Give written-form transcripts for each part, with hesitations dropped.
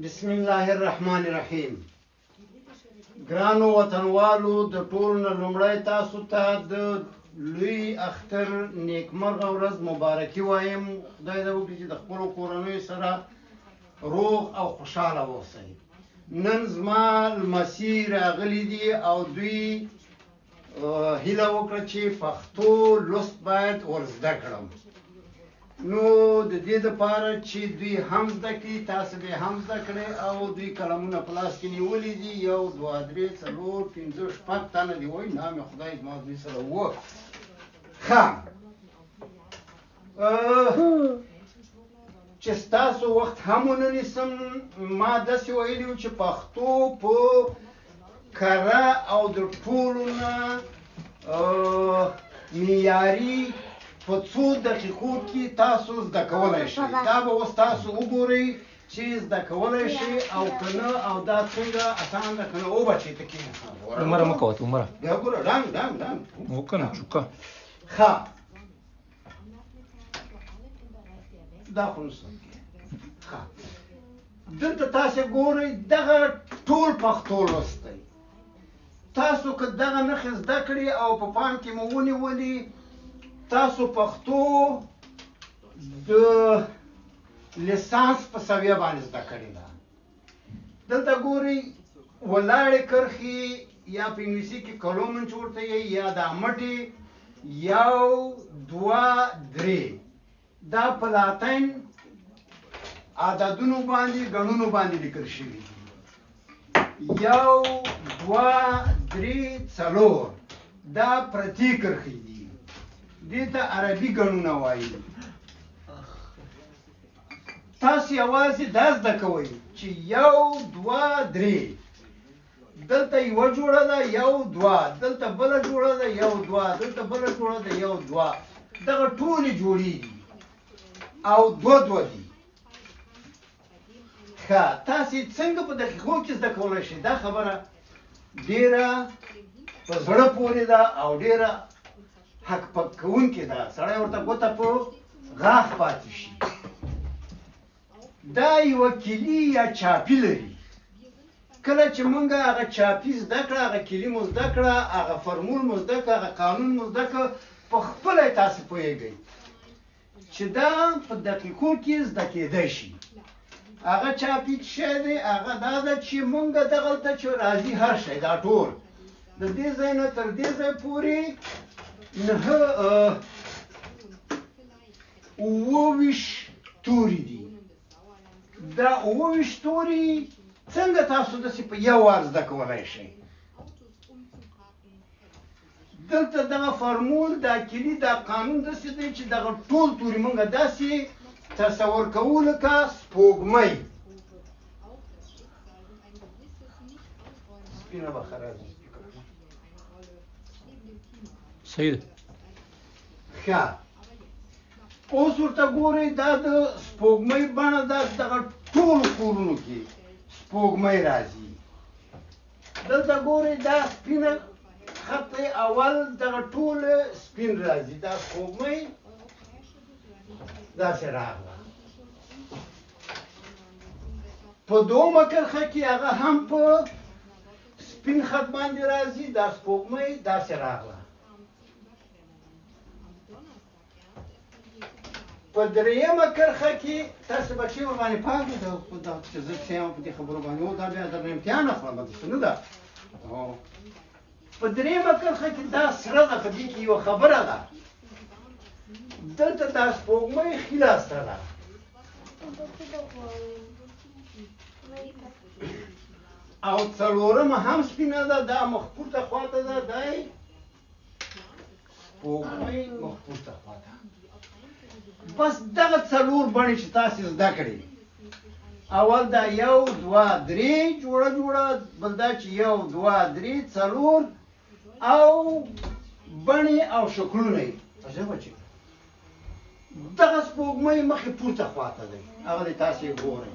بسم الله الرحمن الرحیم. ګرانو وطنوالو، د ټولو نه لومړی تاسو ته د لوی اختر نیکمرغه ورځ مبارکي وایم. خدای دې وکړي چې د خپلو کورنیو سره روغ او خوشحاله اوسئ. نن زما لمسي راغلي دي او دوی هیله وکړه چې پښتو لوست باید ور زده کړم. نو د دې دپاره چې دوی هم زده کړي، تاسو به هم زده کړئ. او دوی قلمونه په لاس کې نیولي دي، 1 2 3 4 5 6 تنه دي. وایي نام خدای زما دوی سره وه. ښه چې ستاسو وخت هم ونه نیسم، ما داسې ویلي وو چې پښتو په کره او د ټولو نه معیاري په 2 دقیقو کې تاسو زده کولی شئ. دا به اوس تاسو وګورئ چې زده کولی شئ او که نه، او دا څنګه اسان ده که نه. وبچې ته کښېنه، عمره مه کوه عمره بیا ګوره ډنګ ډنګ ډنګ وکنه چوکه. ښه دا خو نسته. ښه دلته تاسې ګورئ، دغه ټول پښتو لوست دی. تاسو که دغه نښې زده کړي او په پام کې مو ونیولي، تاسو پښتو د لیسانس په سویه باندې زده کړې ده. دلته ګورئ ولاړې کرښې، یا په انګلیسي کې کلومنټ ورته یې، یا دا مټې 1 2 3 دا په لاتین عددونو باندې ګڼونو باندې لیکل شوي دي. 1 2 3 4 دا پرتې کرښې دي. دې ته عربي ګڼونه وایي. تاسو یوازې دا زده کوئ چې 1 2 3 دلته یوه جوړه ده 1 2، دلته بله جوړه ده 1 2، دلته بله جوړه ده 1 2. دغه ټولې جوړې دي او 2 2 دي. ښه تاسې څنګه په دقیقو کې زده کولی شئ؟ دا خبره ډېره په زړه پورې ده او ډېره حق پک کوونکې ده. سړی ورته ګوته په غاښ پاتې شي. دا یوه کلي یا چاپي لري. کله چې موږ هغه چاپي زده کړه، هغه کلي مو زده کړه، هغه فرمول مو زده کړه، هغه قانون مو زده کړه، په خپله یې تاسې پوهېږئ چې دا په دقیقو کې زده کېدی شي. هغه چاپي شی دی، هغه دا ده چې موږ دغلته چې راځي هر شی، دا ټول د دې ځای نه تر دې ځای پورې 29 توري دي. دا 29 توري څنګه تاسو داسې په یو وار زده کولی شئ؟ دلته دغه فرمول، دا کلي، دا قانون داسې دی چې دغه ټول توري موږ داسې تصور کوو لکه سپوږمۍ. سپینه به خرابه صحیح ده. ښه اوس ورته ګورئ، دا د سپوږمۍ بڼه ده. دغه ټولو کورونو کې سپوږمۍ راځي. دلته ګورئ دا سپینه خط اول، دغه ټول سپین راځي. دا سپوږمۍ داسې راغله. په دومه کرښه کې هغه هم په سپین خط باندې راځي. دا سپوږمۍ داسې راغله. په درېیمه کرښه کې تاسو بچې ورباندې پام کوئ، دا چې زه کښېنم په دې خبرو باندې، دا بیا درنه امتحان اخلم، داسې نه ده. په درېیمه کرښه کې دا سره ده، په دې کې یوه خبره ده. دلته دا سپوږمۍ ښي لاس ته ده. او څلورمه هم سپینه ده، دا مخ پورته خواته ده. دی سپوږمۍ مخ پورته خواته. بس دغه 4 بڼې چې تاسې زده کړې، اول دا 1 2 3 جوړه، بل دا چې 1 2 3 4 او بڼې او شکلونه یې. عجبه چې دغه سپوږمۍ مخې پورته خواته دی، هغه دی تاسې ګورئ.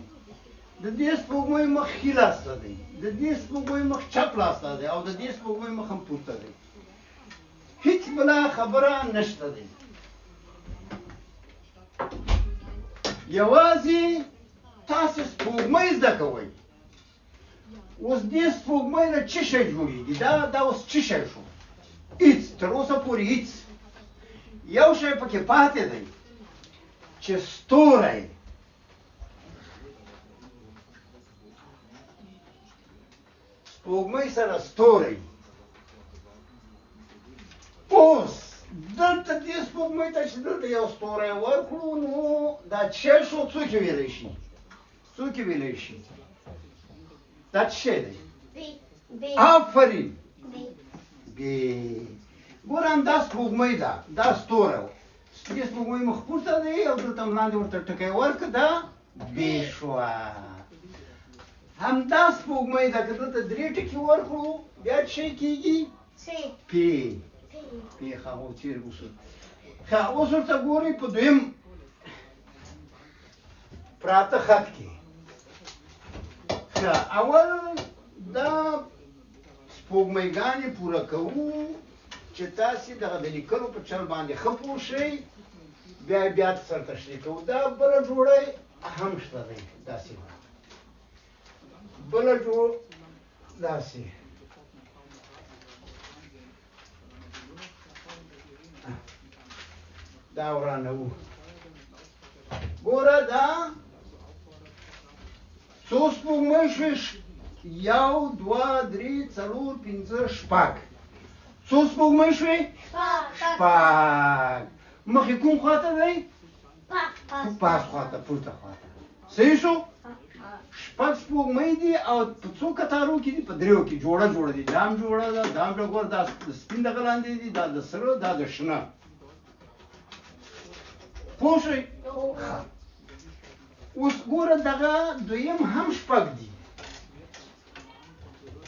د دې سپوږمۍ مخ ښي لاس ته دی، د دې سپوږمۍ مخ چپ لاس ته دی، او د دې سپوږمۍ مخ هم پورته دی. هیڅ بله خبره نشته دی. یوازې تاسې سپوږمۍ زده کوئ. اوس دې سپوږمۍ نه څه شی جوړېږي؟ دا اوس څه شی شو؟ هېڅ، تر اوسه پورې هېڅ. یو شی پکې پاتې دی چې ستوری. سپوږمۍ سره ستوری. اوس دلته دې سپوږمۍ ته چې دلته یو ستوری ورکړو نو دا څه شو؟ څوک یې ویلی شي؟ څوک یې ویلی شي؟ دا څه شی دی؟ آفرین، بې. ګوره همدا سپوږمۍ ده، دا ستوری و. دې سپوږمۍ مخ پورته دی او دلته هم لاندې ورته ټکی ورکړه، دا بې شوه. همدا سپوږمۍ ده، که دلته درې ټکي ورکړو بیا څه شی کېږي؟ پې. پې ښه او چېرې اوسو. ښه اوس ورته ګورئ په دویم پراته خط کې. ښه اول دا سپوږمۍ پوره کوو چې تاسې دغه د لیکلو په چل باندې ښه پوه شئ. بیا یې بیا سره تشریح کوو. دا بله جوړه هم شته دی، داسې بله جوړ داسې. دا ورانوو. ګوره دا څو سپوږمۍ شوې؟ 1 2 3 4 5 6. څو سپوږمۍ شوې؟ شپږ. مخې کوم خواته دی؟ پاس خواته، پورته خواته. صحیح شو؟ شپږ سپوږمۍ دي او په څو کتارو کې دي؟ په دریو کې جوړه دي. دا هم جوړه ده، دا هم ګوره دا د سپین دغه لاندې دي، دا د سره، دا د شنه. پوه شئ؟ اوس ګوره دغه دویم هم شپږ دي.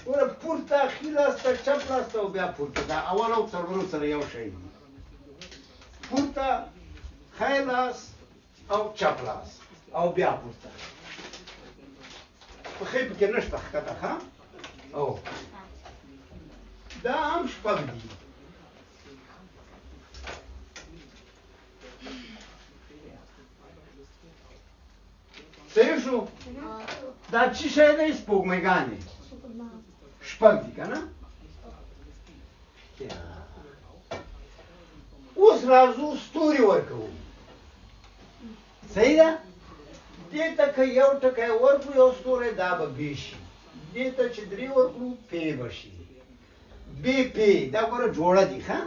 ګوره پورته، ښي لاس ته، چپ لاس ته او بیا پورته. دا اول او څلورم سره یو شی دي. پورته، ښی لاس او چپ لاس او بیا پورته. پښې پکې نشته، ښکته. ښه او دا هم شپږ دي. صحیح شو؟ دا څه شی دی؟ سپوږمۍ شپږ دي که نه؟ اوس راځو ستوري ورکوو. صحیح ده؟ دې ته که یو ټکی ورکړو یو ستوری، دا به بې شي. دې ته چې درې ورکړو پې به شي. بې پې. دا ګوره جوړه دي. ښه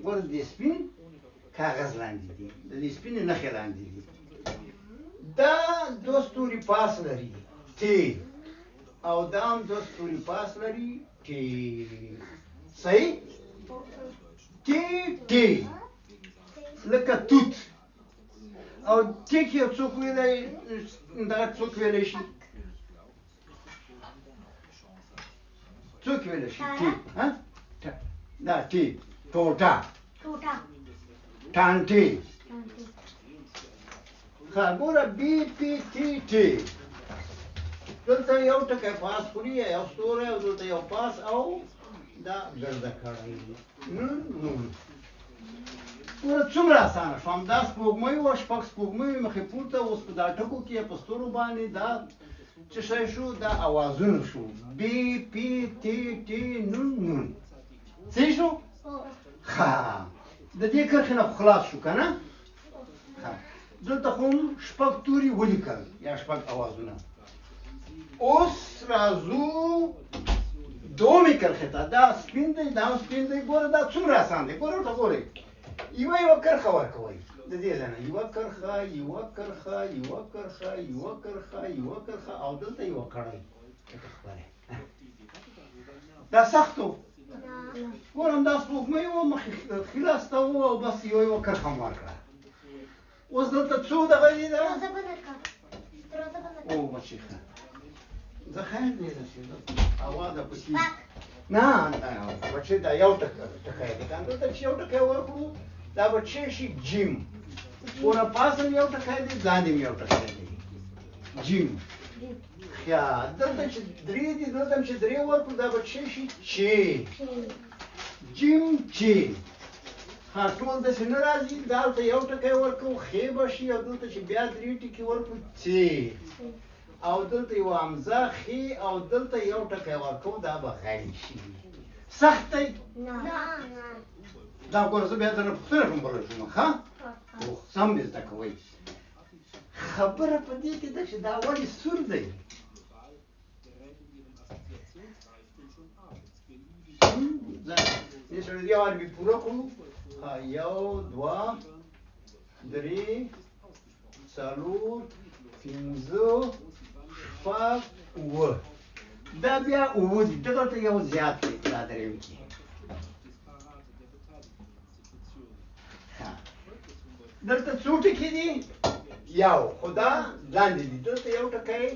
ګوره د سپین کاغذ لاندې دي، د دې سپینې نښې لاندې دي. دا دو ستوري پاس لري، ټې. او دا هم دو ستوري پاس لري، ټې. صحیح؟ ټې ټې لکه توت. او ټیک یو څوک ویلی، دغه څوک ویلی شي؟ څوک ویلی شي؟ ټې. دا ټې. ټوټه. ټانټې. ښه ګوره بې پې ټې ټې. دلته یو ټکی پاس خوري، یو ستوری، او دلته یو پاس، او دا ګرده کړی. نون. ګوره څومره اسانه شو. همدا سپوږمۍ وه، شپږ سپوږمۍ وې مخې پورته. اوس په دا ټکو کې په ستورو باندې دا څه شی شو؟ دا اوازونه شو. بې پې ټې ټې نون. صحیح شو؟ ښه د دې کرښې نه خو خلاص شو که نه؟ ښه دلته خو هم شپږ توري ولیکل یا شپږ اوازونه. اوس راځو دومې کرښې ته. دا سپین دی، دا هم سپین دی. ګوره دا څومره اسان دی. ګوره ورته ګورئ. یوه کرښه ورکوئ د دې ځای نه. یوه کرښه، یوه کرښه، یوه کرښه، یوه کرښه، یوه کرښه، او دلته یوه کړۍ. دا سخت و. ګوره همدا سپوږمۍ وه، مخې ښي لاس ته و او بس یوه کرښه هم ورکړه. اوس دلته څو دغه دي؟ ده او بچې ښه زه خیر دی رسېدم. هوا ده پکې. نه بچې دا یو ټکی دی که نه. دلته چې یو ټکی ورکړو دا به څه شي؟ جیم. ګوره پاس هم یو ټکی دی، لاندې هم یو ټکی دی. جیم. ښه دلته چې درې دي، دلته هم چې درې ورکړو دا به څه شي؟ چې. جیم چې. ها ټول داسې نه راځي. دلته یو ټکی ورکړو ښې به شي، او دلته چې بیا درې ټکي ورکړو څې. او دلته یو همزه خې او دلته یو ټکی ورکوو دا به غین شي سخت دی دا ګوره زه بیا درنه پوښتنه کوم بله شوم ښه سم دې زده کوئ خبره په دې کې ده چې دا ولې سور دی دې سره یو عربي پوره کړو یو دوه درې څلور پنځه شپږ اووه دا بیا اووه دي دغلته یو زیات دی دا درېیم کې دلته څو ټکي دي یو خو دا لاندې دي دلته یو ټکی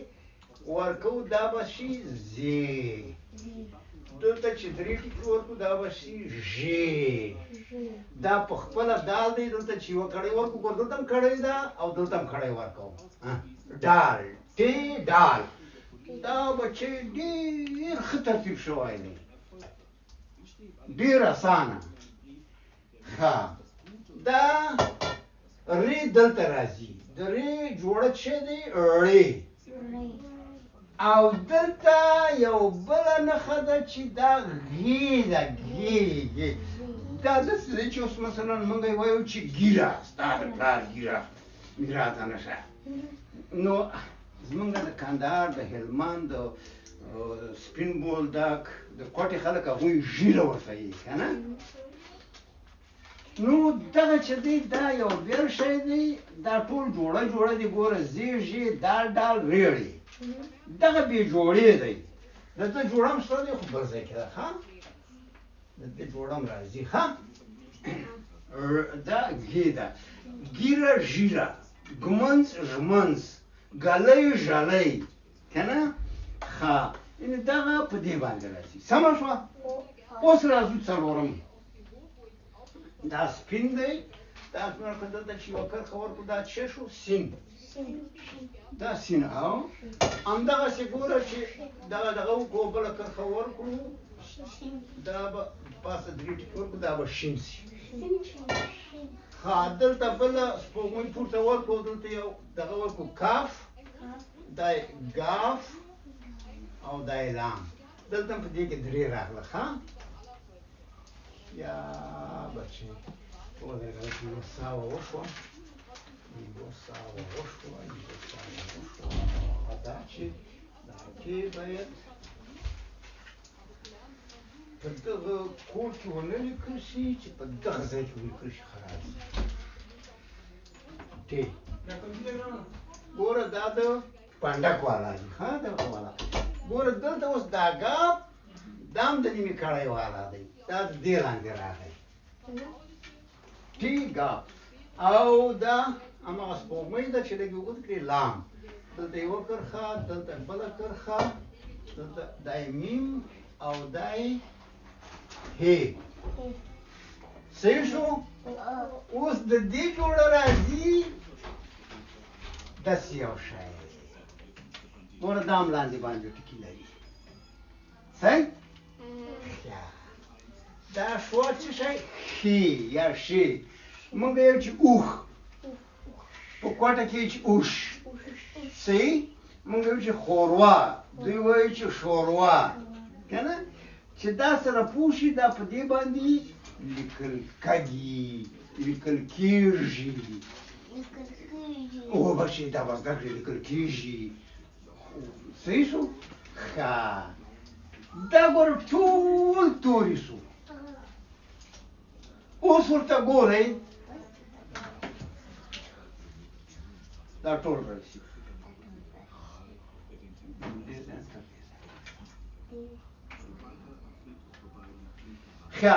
ورکوو دا به شي زی دلته چې درې ټکي ورکړو دا به شي ژې دا په خپله دال دی دلته چې یوه کړۍ ورکړو ګور دلته هم کړۍ ده او دلته هم کړۍ ورکوو ډال ټې ډال دا بچی ډېر ښه ترتیب شوی دی ډېر اسانه ښه دا ری دلته راځي د ری جوړه څه دی ړې او دلته یو بله نښه ده چې دا غې ده غې دا داسې دی چې اوس مثلا موږ یې وایو چې ګیره ستا د پلار ګیره ګیراته نشه نو زمونږ د کندهار د هلمند د سپین بولدک د کوټې خلک هغوی ژیره ورته وایي که نه نو دغه چې دی دا یو بېل شی دی دا ټول جوړه دی ګوره زی ژې دال ډال ریړې دغه بې جوړې دی دلته جوړه هم شته دی خو بل ځای کې ده ښه دلته جوړه هم راځي ښه دا ګې ده ګیره ژیره ږمنځ ژمنځ ګلی ژلی که نه ښه یعنې دغه په دې باندې راځي سمه شوه اوس راځو څلورم دا سپین دی دا که دلته چې یوه کرښه ورکړو دا څه شو سین دا سین او همدغسې ګوره چې دغه وکړو بله کرښه ورکړو دا به پاسه درې ټکي ورکړو دا به شین شي ښه دلته بله سپوږمۍ پورته ورکړو دلته یو دغه ورکړو کاف دا یې ګاف او دا یې لام دلته هم په دې کې درې راغله ښه یا بچې ولرګه چې یوه ساوه وشوه هغه دا چې دا کې باید په دغه کوډ کې ونه لیکل شي چې په دغه ځای کې ولیکل شي خراب شي ګوره دا د پنډک والا دی ښه دغه والا ګوره دلته اوس دا ګاپ دا هم د نیمې کړۍ والا دی دا د دې لاندې راغی ټي ګاپ او دا هماغه سپوږمۍ ده چې لږ اوږد کړي لام دلته یوه کرښه دلته بله کرښه دلته دا یې میم او دا یې هې صحیح شو اوس د دې جوړه راځي داسې یو شی ګوره دا هم لاندې باندې ټکي لري صحیح دا شوه څه شی ښې یا ښې موږ یو چې اوښ په کوټه کې چې اوښ صحیح موږ یو چې ښوروا دوی وایي چې شوروا که نه چې دا سره پوه شي دا په دې باندې لیکل کږي لیکل کېږي وبخښئ دا به زده کړې لیکل کېږي صحیح شو ښه دا ګوره ټول توري شو اوس ورته ګورئ دا ټول راشي ښه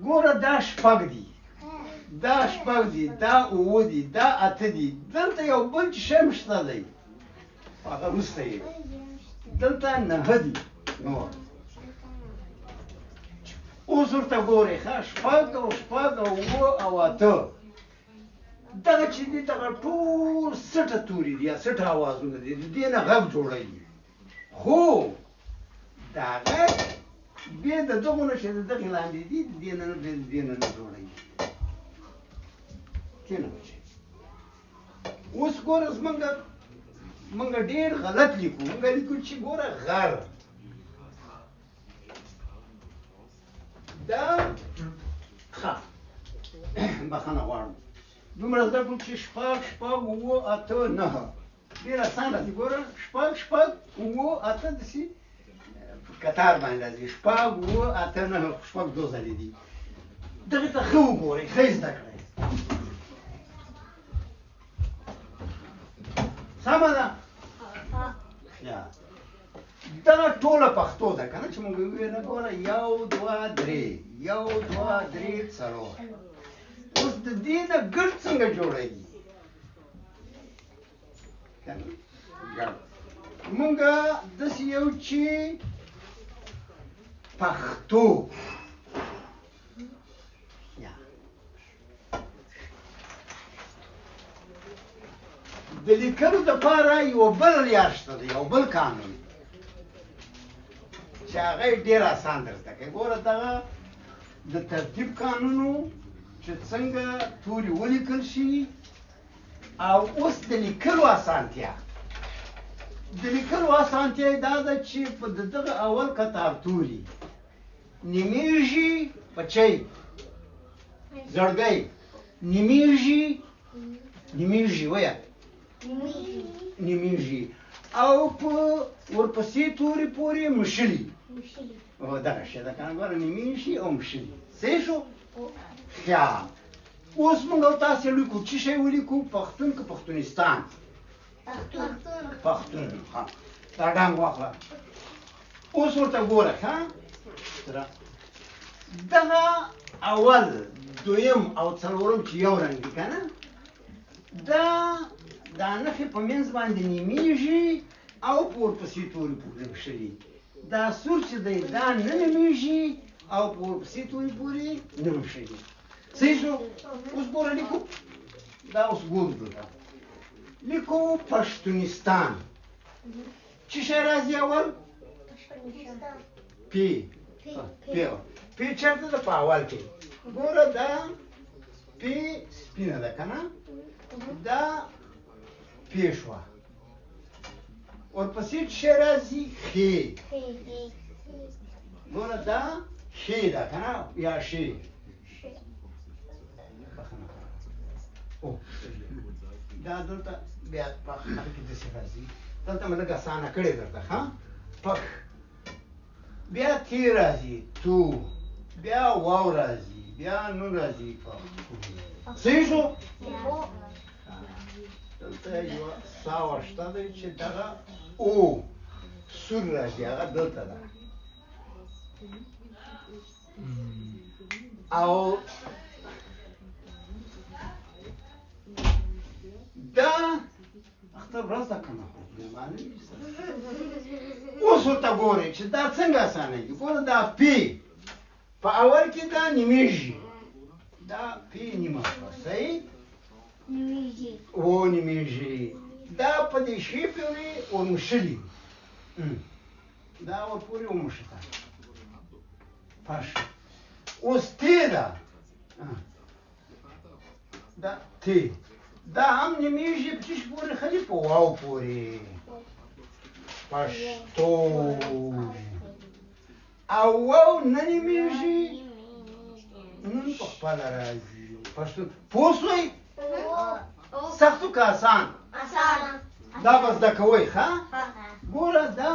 ګوره دا شپږ دي دا شپږ دي دا اووه دي دا اته دي دلته یو بل چې شی هم شته دی هغه وروسته یې دلته نهه دي نور اوس ورته ګورئ ښه شپږ او شپږ او اووه او اته دغه چې دي دغه ټول سټه توري دي یا سټه اوازونه دي د دې نه غږ جوړوي خو دا غږ بیا د دغو نه چې د دغې لاندې دي د دې نه نه جوړوي کښېنه بچی اوس ګوره زمونږ موږ ډېر غلط لیکو. موږ لیکو چې ګوره غر دا ښه بخښنه غواړم دومره زده کړو چې شپږ شپږ اووه اته نهه ډېر اسان راځي. ګوره شپږ شپږ اووه اته داسې کتار باندې راځي. شپږ اووه اته نهه شپږ دوه ځلې دي. دغې ته ښه وګورئ، ښه یې زده کړئ. سمه ده؟ دغه ټوله پښتو ده که نه چې موږ وویله ګوره یو دوه درې یو دوه درې څلور. اوس د دې نه ګډ څنګه جوړېږي؟ که نه ګډ موږ داسې یو چې پښتو د لیکلو دپاره یو بل معیار شته دی، یو بل قانون چې هغه یې ډېر اسان در زده کوي. ګوره دغه د ترتیب قانونو چې څنګه توري ولیکل شي او اوس د لیکلو اسانتیا. د لیکلو اسانتیا یې دا ده چې په دغه اول قطار توري نیمیږي په چی زړګی نیمیږي ویه نیمیږي او په ورپسې توري پورې مشلي دغه شی ده که نه ګوره نیمیږي او مشلي. صحیح شو؟ ښه اوس موږ او تاسې لیکو څه شی ولیکو؟ پښتون که پښتونستان؟ پښتون. ښه دا ډنګ واخله. اوس ورته ګوره ښه دغه اول دویم او څلورم چې یو رنګ دي که نه دا نښې په منځ باندې نیمیږي او په ورپسې توري پورې مشلي. دا سور چې دی دا نه نیمیږي او په ورپسې توري پورې نه مشلي. صحیح شو؟ اوس ګوره لیکو دا اوس ګورو دلته لیکو پښتونستان. څه شی راځي اول؟ پی پی چېرته ده؟ په اول کې. ګوره دا پی سپینه ده که نه دا پی شوه. ورپسې څه شی راځي؟ ښې. ګوره دا ښې ده که نه یا ښې. دا دلته بیا پخ هغه کې داسې راځي. دلته مې لږ اسانه کړې درته ښه پخ. بیا تی راځي تو، بیا واو راځي، بیا نون راځي پښتو. صحیح شو؟ دلته یوه ساوه شته دی چې دغه او سور راځي هغه دلته ده او دا اختر ورځ ده که نه اوس ورته ګورئ چې دا څنګه اسانېږي. ګوره دا پی په اول کې دا نیمیږي دا پی نیمه شوه. صحیح؟ نیمیږي. دا په دې شی پورې ورمشلي دا ورپورې وموښته پش. اوس تی ده دا تی دا هم نیمیږي په چیش پورې ښځي په واو پورې پښتو او واو نه نیمیږي نن په خپله راځي پښتو. پوه شوئ؟ سختو که اسان؟ دا به زده کوئ ښه. ګوره دا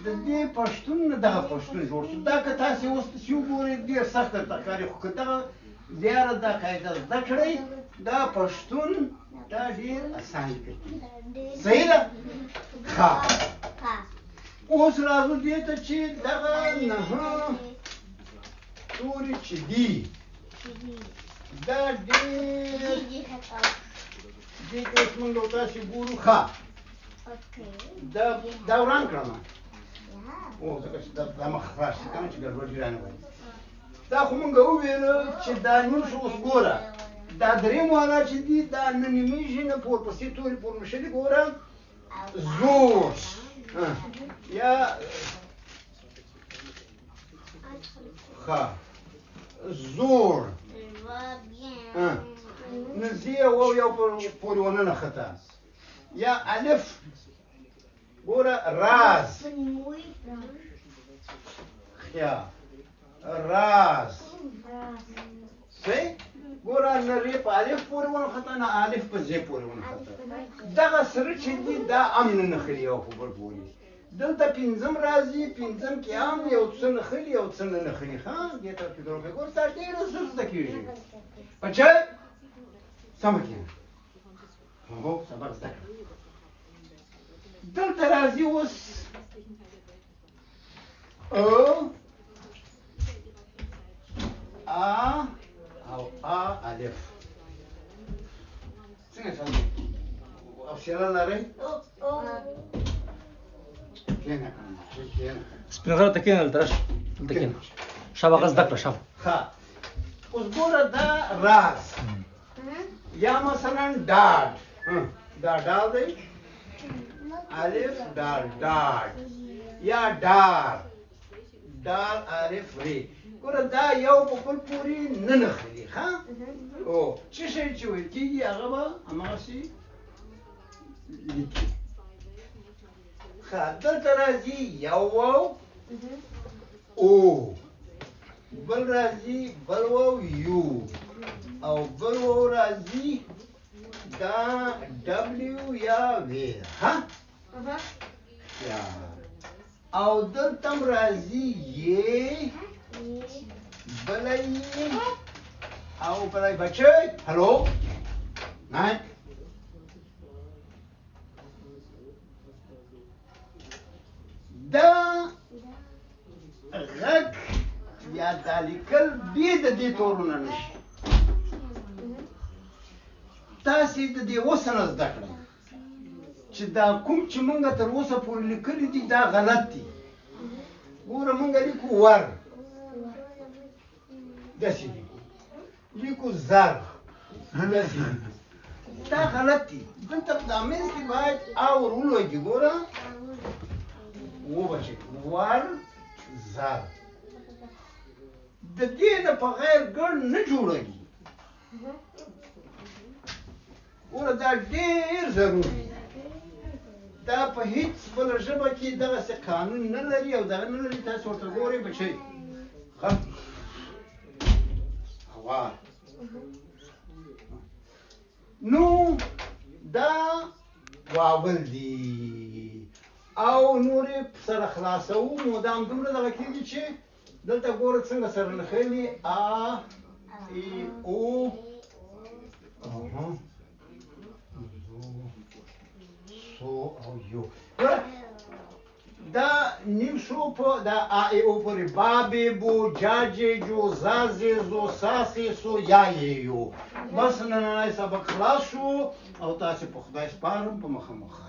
د دې پښتون نه دغه پښتون جوړ شو. دا که تاسې اوس داسې وګورئ ډېر سخت درته ښکاري خو که دغه زیاره دا قاعده زده کړئ دا پښتون دا ډېر اسان لیکل کېږي. صحیح ده؟ ښه اوس راځو دې ته چې دغه نهه توري چې دي دا ډېر دې ته اوس موږ او تاسې ګورو. ښه دا وران کړم ځکه چې دا مخ خلاص شي که نه چې ګډوډي رانه وایي. دا خو موږ وویله چې دا نیم شو. اوس ګوره دا درېم والا چې دي دا نه نیمیږي نه په ورپسې توري پورمشلي. ګوره زور یا ښه زور نزدې واو یو پورې ونه نښته یا الف ګوره راز خیا راز صحیح ګوره نه ری په الف پورې ونښته نه الف په زې پورې ونښته دغه سره چې دي دا هم نه نښلي یو په بل پورې دلته پنځم راځي پنځم کې هم یو څه نښلي یو څه نه نښلي ښه دې ته فکر وکړئ ګوره ستا ډېره زر زده کېږي بچی سمه کښېنه هو سبق زده کړه دلته راځي اوس او الف څنګه چلو حوصله لرئ کښېنه کښېنه سپین غره ته کښېنه دلته راشه دلته کښېنه شابه هغه زده کړه شابه ښه اوس ګوره دا راز یا مثلا ډاډ دا ډال دی الف ډال ډاډ یا ډار ډال الف ری ګوره دا یو په بل پورې نه نښلي ښه او څه شی چې ویل کېږي هغه به هماغسې لیکي ښه دلته راځي یو واو او بل راځي بل واو یو او بل واو راځي دا ډبلیو یا وی ها یا او دلته هم راځي یې بله یې او بله بچی هلو نه دا غږ یا دا لیکل بې د دې تورونه نشي تاسې د دې اوسه نه زده کړئ چې دا کوم چې موږ تر اوسه پورې لیکلي دي دا غلط دي ګوره موږ لیکو ور داسې لیکو لیکو زر داسې لیکو دا غلط دي دلته په دا منځ کې باید اور ولوېږي ګوره وبچئ ور زر د دې نه په غیر ګڼ نه جوړېږي ګوره دا ډېر ضروري دی دا په هیڅ بله ژبه کې دغسې قانون نه لري او دغه نه لري تاسو ورته ګورئ بچئ ښه هوا نو دا واول دي او نورې سره خلاصوو مدام دومره دغه کېږي چې دلته ګوره څنګه سره نښلي ا ای او سو او یو دا نیم شو په دا ا ای او پورې بابې بو جاجې جو زازې زو ساسې سو یایې یو بس نننی سبق خلاص شو او تاسې په خدای سپارم په مخه مخه